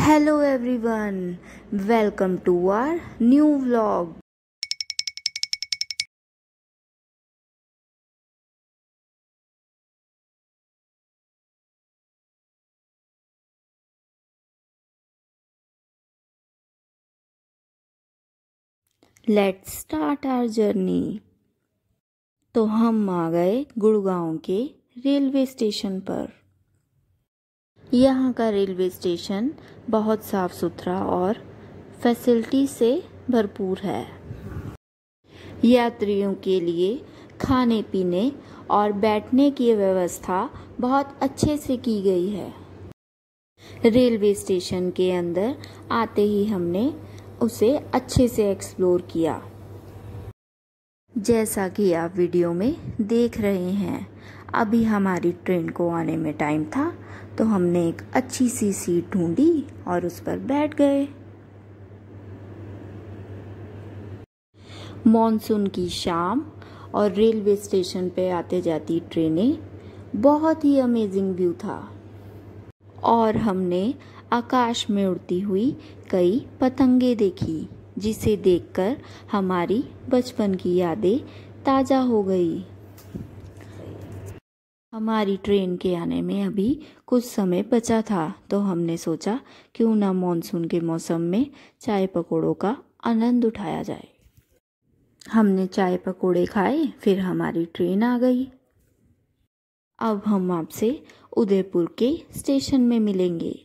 Hello everyone, welcome to our new vlog. Let's start our journey. तो हम आ गए गुड़गांव के रेलवे स्टेशन पर। यहाँ का रेलवे स्टेशन बहुत साफ सुथरा और फैसिलिटी से भरपूर है। यात्रियों के लिए खाने पीने और बैठने की व्यवस्था बहुत अच्छे से की गई है। रेलवे स्टेशन के अंदर आते ही हमने उसे अच्छे से एक्सप्लोर किया। जैसा कि आप वीडियो में देख रहे हैं, अभी हमारी ट्रेन को आने में टाइम था, तो हमने एक अच्छी सी सीट ढूंढी और उस पर बैठ गए। मॉनसून की शाम और रेलवे स्टेशन पे आते जाती ट्रेनें, बहुत ही अमेजिंग व्यू था। और हमने आकाश में उड़ती हुई कई पतंगे देखी, जिसे देखकर हमारी बचपन की यादें ताज़ा हो गई। हमारी ट्रेन के आने में अभी कुछ समय बचा था, तो हमने सोचा क्यों ना मॉनसून के मौसम में चाय पकौड़ों का आनंद उठाया जाए। हमने चाय पकौड़े खाए, फिर हमारी ट्रेन आ गई। अब हम आपसे उदयपुर के स्टेशन में मिलेंगे।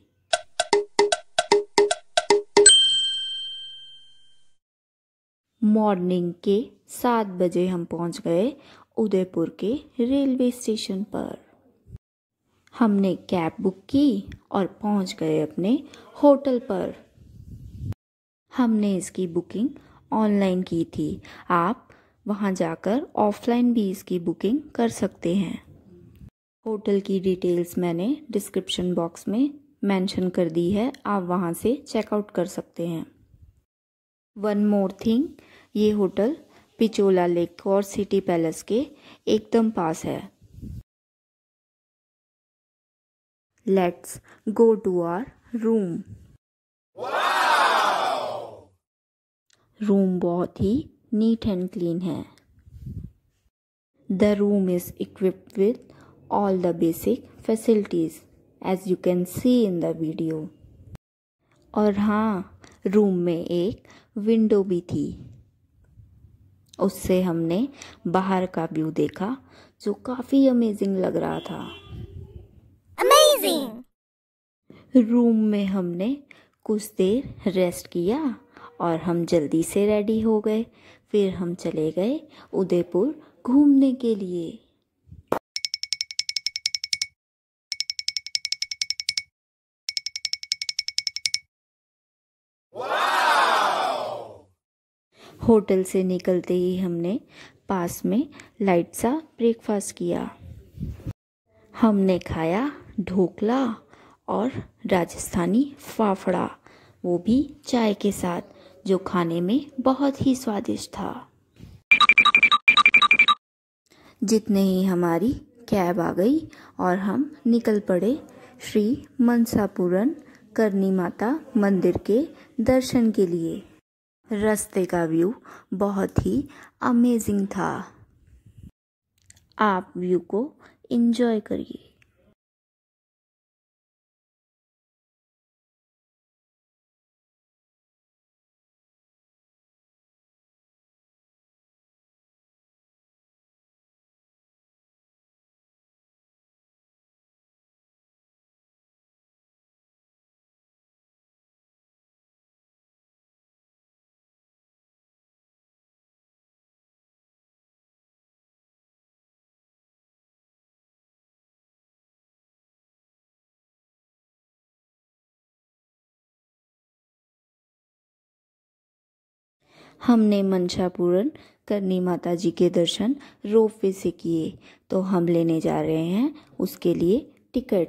मॉर्निंग के 7 बजे हम पहुंच गए उदयपुर के रेलवे स्टेशन पर। हमने कैब बुक की और पहुंच गए अपने होटल पर। हमने इसकी बुकिंग ऑनलाइन की थी। आप वहां जाकर ऑफलाइन भी इसकी बुकिंग कर सकते हैं। होटल की डिटेल्स मैंने डिस्क्रिप्शन बॉक्स में मेंशन कर दी है, आप वहां से चेकआउट कर सकते हैं। वन मोर थिंग, ये होटल पिचोला लेक और सिटी पैलेस के एकदम पास है। Let's go to our room. Room बहुत ही नीट एंड क्लीन है। The room is equipped with all the basic facilities as you can see in the video। और हाँ, रूम में एक विंडो भी थी। उससे हमने बाहर का व्यू देखा, जो काफी अमेजिंग लग रहा था। अमेजिंग! रूम में हमने कुछ देर रेस्ट किया और हम जल्दी से रेडी हो गए। फिर हम चले गए उदयपुर घूमने के लिए। होटल से निकलते ही हमने पास में लाइट सा ब्रेकफास्ट किया। हमने खाया ढोकला और राजस्थानी फाफड़ा, वो भी चाय के साथ, जो खाने में बहुत ही स्वादिष्ट था। जितने ही हमारी कैब आ गई और हम निकल पड़े श्री मनसापुरम करनी माता मंदिर के दर्शन के लिए। रास्ते का व्यू बहुत ही अमेजिंग था। आप व्यू को एंजॉय करिए। हमने मनसापुरम करनी माता जी के दर्शन रोपवे से किए, तो हम लेने जा रहे हैं उसके लिए टिकट।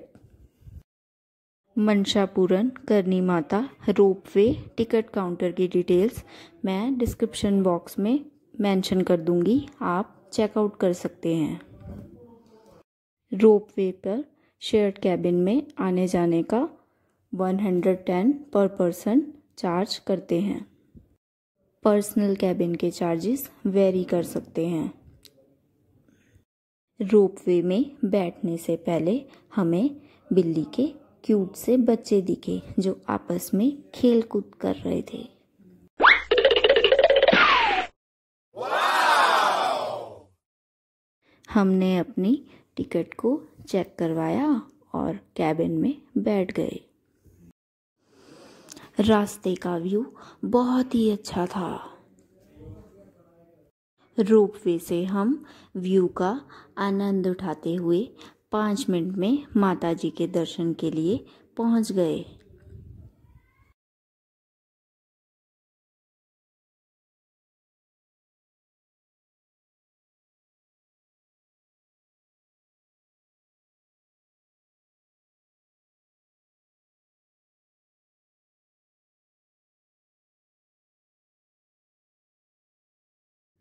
मनसापुरम करनी माता रोपवे टिकट काउंटर की डिटेल्स मैं डिस्क्रिप्शन बॉक्स में मेंशन कर दूंगी, आप चेकआउट कर सकते हैं। रोपवे पर शेयर्ड कैबिन में आने जाने का 110 पर पर्सन चार्ज करते हैं। पर्सनल कैबिन के चार्जेस वेरी कर सकते हैं। रोपवे में बैठने से पहले हमें बिल्ली के क्यूट से बच्चे दिखे जो आपस में खेल कूद कर रहे थे। हमने अपनी टिकट को चेक करवाया और कैबिन में बैठ गए। रास्ते का व्यू बहुत ही अच्छा था। रोपवे से हम व्यू का आनंद उठाते हुए 5 मिनट में माताजी के दर्शन के लिए पहुंच गए।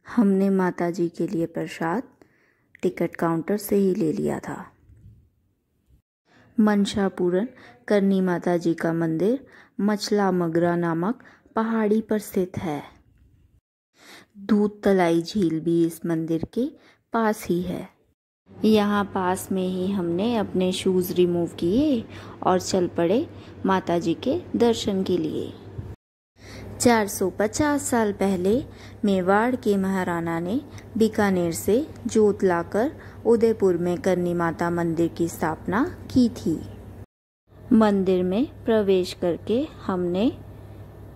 हमने माताजी के लिए प्रसाद टिकट काउंटर से ही ले लिया था। मनसा पूरन करनी माताजी का मंदिर मचला मगरा नामक पहाड़ी पर स्थित है। दूध तलाई झील भी इस मंदिर के पास ही है। यहाँ पास में ही हमने अपने शूज रिमूव किए और चल पड़े माताजी के दर्शन के लिए। 450 साल पहले मेवाड़ के महाराणा ने बीकानेर से जोत लाकर उदयपुर में करनी माता मंदिर की स्थापना की थी। मंदिर में प्रवेश करके हमने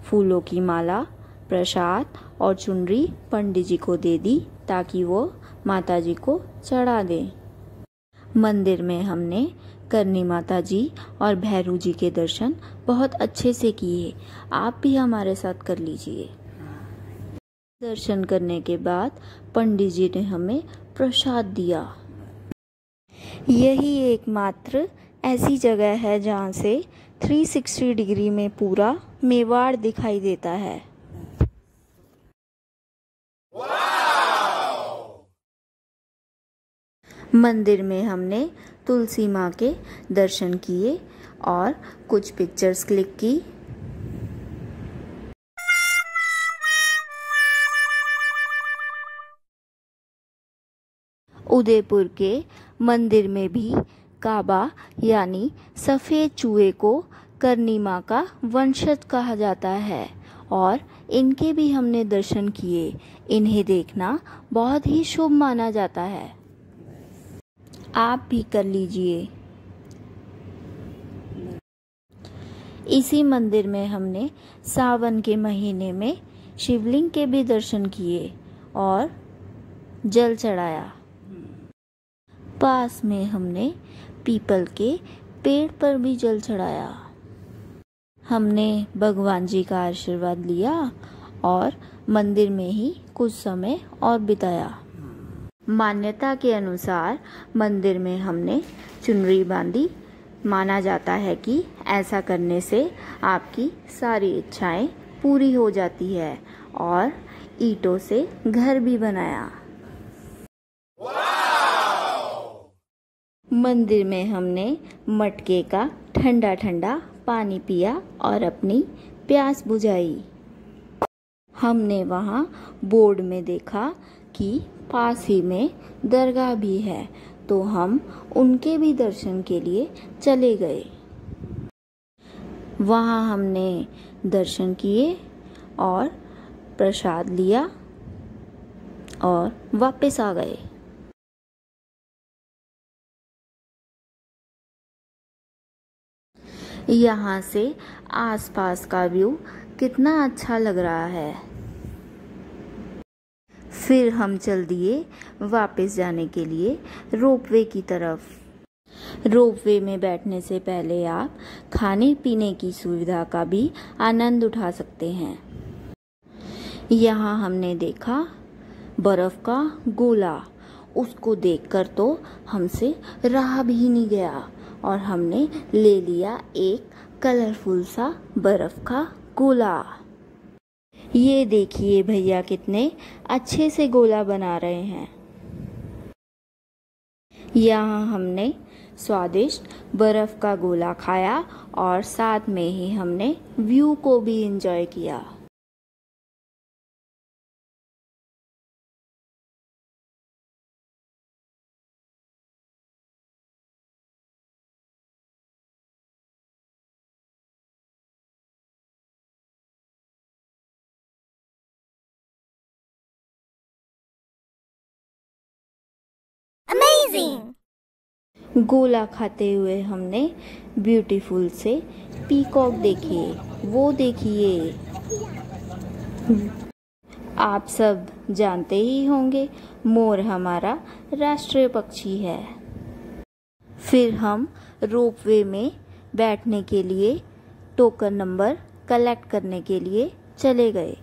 फूलों की माला, प्रसाद और चुनरी पंडित जी को दे दी ताकि वो माता जी को चढ़ा दें। मंदिर में हमने करनी माता जी और भैरू जी के दर्शन बहुत अच्छे से किए। आप भी हमारे साथ कर लीजिए। दर्शन करने के बाद पंडित जी ने हमें प्रसाद दिया। यही एकमात्र ऐसी जगह है जहाँ से 360 डिग्री में पूरा मेवाड़ दिखाई देता है। मंदिर में हमने तुलसी माँ के दर्शन किए और कुछ पिक्चर्स क्लिक की। उदयपुर के मंदिर में भी काबा यानी सफ़ेद चूहे को करनी माँ का वंशज कहा जाता है और इनके भी हमने दर्शन किए। इन्हें देखना बहुत ही शुभ माना जाता है। आप भी कर लीजिए। इसी मंदिर में हमने सावन के महीने में शिवलिंग के भी दर्शन किए और जल चढ़ाया। पास में हमने पीपल के पेड़ पर भी जल चढ़ाया। हमने भगवान जी का आशीर्वाद लिया और मंदिर में ही कुछ समय और बिताया। मान्यता के अनुसार मंदिर में हमने चुनरी बांधी। माना जाता है कि ऐसा करने से आपकी सारी इच्छाएं पूरी हो जाती है। और ईंटों से घर भी बनाया। मंदिर में हमने मटके का ठंडा ठंडा पानी पिया और अपनी प्यास बुझाई। हमने वहाँ बोर्ड में देखा कि पास ही में दरगाह भी है, तो हम उनके भी दर्शन के लिए चले गए। वहाँ हमने दर्शन किए और प्रसाद लिया और वापस आ गए। यहाँ से आसपास का व्यू कितना अच्छा लग रहा है। फिर हम चल दिए वापस जाने के लिए रोपवे की तरफ। रोपवे में बैठने से पहले आप खाने पीने की सुविधा का भी आनंद उठा सकते हैं। यहाँ हमने देखा बर्फ का गोला। उसको देखकर तो हमसे रहा भी नहीं गया और हमने ले लिया एक कलरफुल सा बर्फ का गोला। ये देखिए भैया कितने अच्छे से गोला बना रहे हैं। यहाँ हमने स्वादिष्ट बर्फ का गोला खाया और साथ में ही हमने व्यू को भी एंजॉय किया। गोला खाते हुए हमने ब्यूटीफुल से पीकॉक देखे। वो देखिए, आप सब जानते ही होंगे मोर हमारा राष्ट्रीय पक्षी है। फिर हम रोपवे में बैठने के लिए टोकन नंबर कलेक्ट करने के लिए चले गए।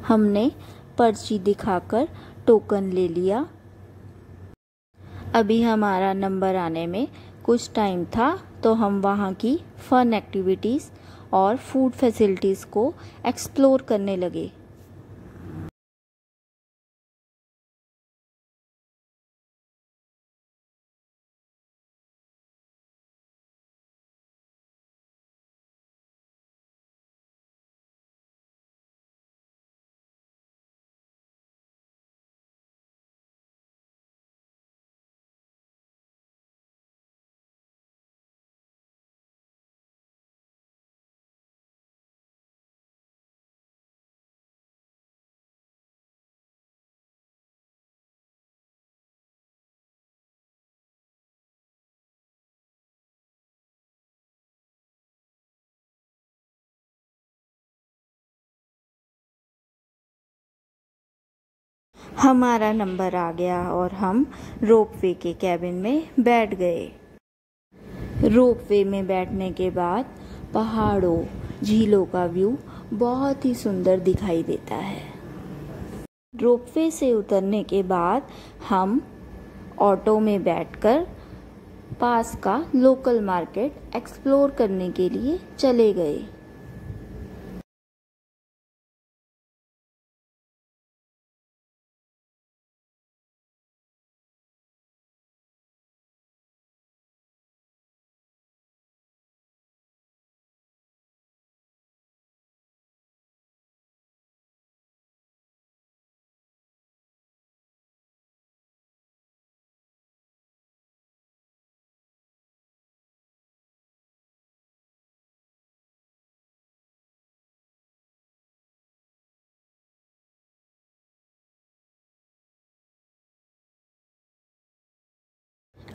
हमने पर्ची दिखाकर टोकन ले लिया। अभी हमारा नंबर आने में कुछ टाइम था, तो हम वहाँ की फन एक्टिविटीज़ और फूड फैसिलिटीज़ को एक्सप्लोर करने लगे। हमारा नंबर आ गया और हम रोपवे के कैबिन में बैठ गए। रोपवे में बैठने के बाद पहाड़ों, झीलों का व्यू बहुत ही सुंदर दिखाई देता है। रोपवे से उतरने के बाद हम ऑटो में बैठकर पास का लोकल मार्केट एक्सप्लोर करने के लिए चले गए।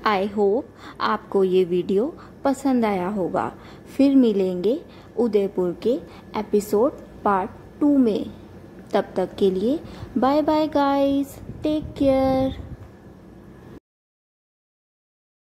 आई होप आपको ये वीडियो पसंद आया होगा। फिर मिलेंगे उदयपुर के एपिसोड पार्ट 2 में। तब तक के लिए bye bye guys, take care.